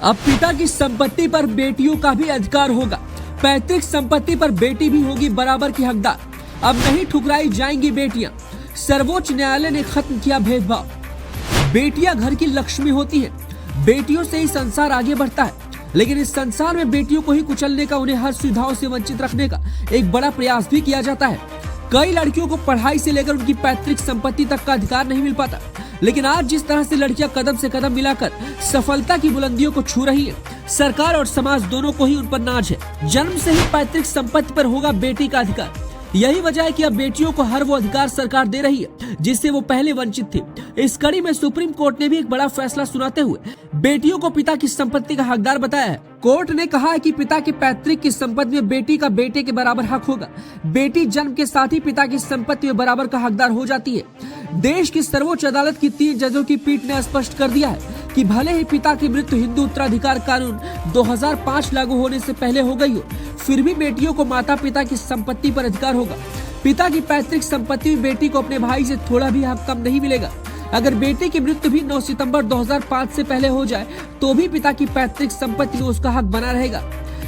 अब पिता की संपत्ति पर बेटियों का भी अधिकार होगा। पैतृक संपत्ति पर बेटी भी होगी बराबर की हकदार। अब नहीं ठुकराई जाएंगी बेटियां। सर्वोच्च न्यायालय ने खत्म किया भेदभाव। बेटियां घर की लक्ष्मी होती हैं। बेटियों से ही संसार आगे बढ़ता है, लेकिन इस संसार में बेटियों को ही कुचलने का, उन्हें हर सुविधाओं से वंचित रखने का एक बड़ा प्रयास भी किया जाता है। कई लड़कियों को पढ़ाई से लेकर उनकी पैतृक संपत्ति तक का अधिकार नहीं मिल पाता, लेकिन आज जिस तरह से लड़कियां कदम से कदम मिलाकर सफलता की बुलंदियों को छू रही है, सरकार और समाज दोनों को ही उन पर नाज है। जन्म से ही पैतृक संपत्ति पर होगा बेटी का अधिकार। यही वजह है कि अब बेटियों को हर वो अधिकार सरकार दे रही है जिससे वो पहले वंचित थी। इस कड़ी में सुप्रीम कोर्ट ने भी एक बड़ा फैसला सुनाते हुए बेटियों को पिता की संपत्ति का हकदार बताया है। कोर्ट ने कहा है कि पिता के पैतृक की संपत्ति में बेटी का बेटे के बराबर हक होगा। बेटी जन्म के साथ ही पिता की संपत्ति में बराबर का हकदार हो जाती है। देश की सर्वोच्च अदालत की 3 जजों की पीठ ने स्पष्ट कर दिया है कि भले ही पिता की मृत्यु हिंदू उत्तराधिकार कानून 2005 लागू होने से पहले हो गई हो, फिर भी बेटियों को माता पिता की संपत्ति पर अधिकार होगा। पिता की पैतृक संपत्ति में बेटी को अपने भाई से थोड़ा भी हक कम नहीं मिलेगा। अगर बेटे की मृत्यु भी 9 सितंबर 2005 से पहले हो जाए तो भी पिता की पैतृक संपत्ति में उसका हक बना रहेगा।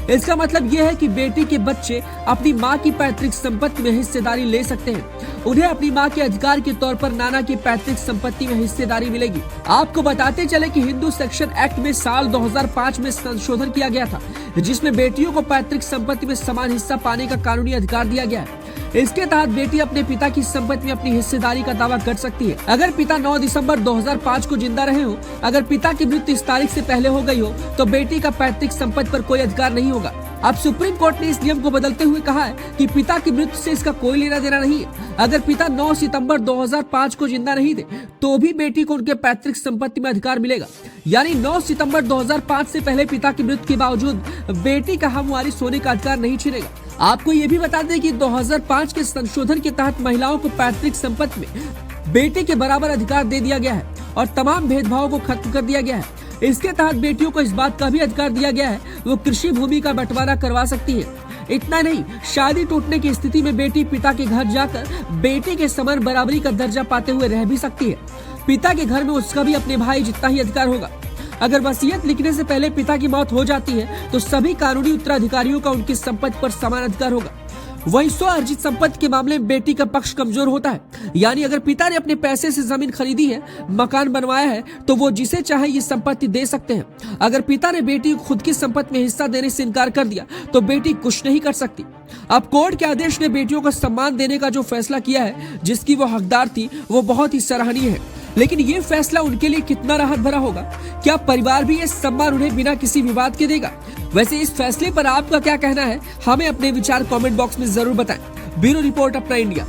इसका मतलब यह है कि बेटी के बच्चे अपनी मां की पैतृक संपत्ति में हिस्सेदारी ले सकते हैं। उन्हें अपनी मां के अधिकार के तौर पर नाना की पैतृक संपत्ति में हिस्सेदारी मिलेगी। आपको बताते चले कि हिंदू सेक्शन एक्ट में साल 2005 में संशोधन किया गया था, जिसमें बेटियों को पैतृक संपत्ति में समान हिस्सा पाने का कानूनी अधिकार दिया गया है। इसके तहत बेटी अपने पिता की संपत्ति में अपनी हिस्सेदारी का दावा कर सकती है। अगर पिता 9 दिसंबर 2005 को जिंदा रहे हो, अगर पिता की मृत्यु इस तारीख से पहले हो गई हो, तो बेटी का पैतृक संपत्ति पर कोई अधिकार नहीं होगा। अब सुप्रीम कोर्ट ने इस नियम को बदलते हुए कहा है कि पिता की मृत्यु से इसका कोई लेना देना नहीं है। अगर पिता 9 सितंबर 2005 को जिंदा नहीं थे, तो भी बेटी को उनके पैतृक संपत्ति में अधिकार मिलेगा। यानी 9 सितंबर 2005 से पहले पिता की मृत्यु के बावजूद बेटी का हम वारिस होने का अधिकार नहीं छिनेगा। आपको ये भी बता दें कि 2005 के संशोधन के तहत महिलाओं को पैतृक संपत्ति में बेटे के बराबर अधिकार दे दिया गया है और तमाम भेदभावों को खत्म कर दिया गया है। इसके तहत बेटियों को इस बात का भी अधिकार दिया गया है वो कृषि भूमि का बंटवारा करवा सकती है। इतना नहीं, शादी टूटने की स्थिति में बेटी पिता के घर जाकर बेटे के समान बराबरी का दर्जा पाते हुए रह भी सकती है। पिता के घर में उसका भी अपने भाई जितना ही अधिकार होगा। अगर वसीयत लिखने से पहले पिता की मौत हो जाती है तो सभी कानूनी उत्तराधिकारियों का उनकी संपत्ति पर समान अधिकार होगा। वहीं स्व अर्जित संपत्ति के मामले में बेटी का पक्ष कमजोर होता है। यानी अगर पिता ने अपने पैसे से जमीन खरीदी है, मकान बनवाया है, तो वो जिसे चाहे ये संपत्ति दे सकते हैं। अगर पिता ने बेटी को खुद की संपत्ति में हिस्सा देने से इनकार कर दिया तो बेटी कुछ नहीं कर सकती। अब कोर्ट के आदेश ने बेटियों को सम्मान देने का जो फैसला किया है, जिसकी वो हकदार थी, वो बहुत ही सराहनीय है। लेकिन ये फैसला उनके लिए कितना राहत भरा होगा? क्या परिवार भी ये सम्मान उन्हें बिना किसी विवाद के देगा? वैसे इस फैसले पर आपका क्या कहना है? हमें अपने विचार कमेंट बॉक्स में जरूर बताएं। ब्यूरो रिपोर्ट अपना इंडिया।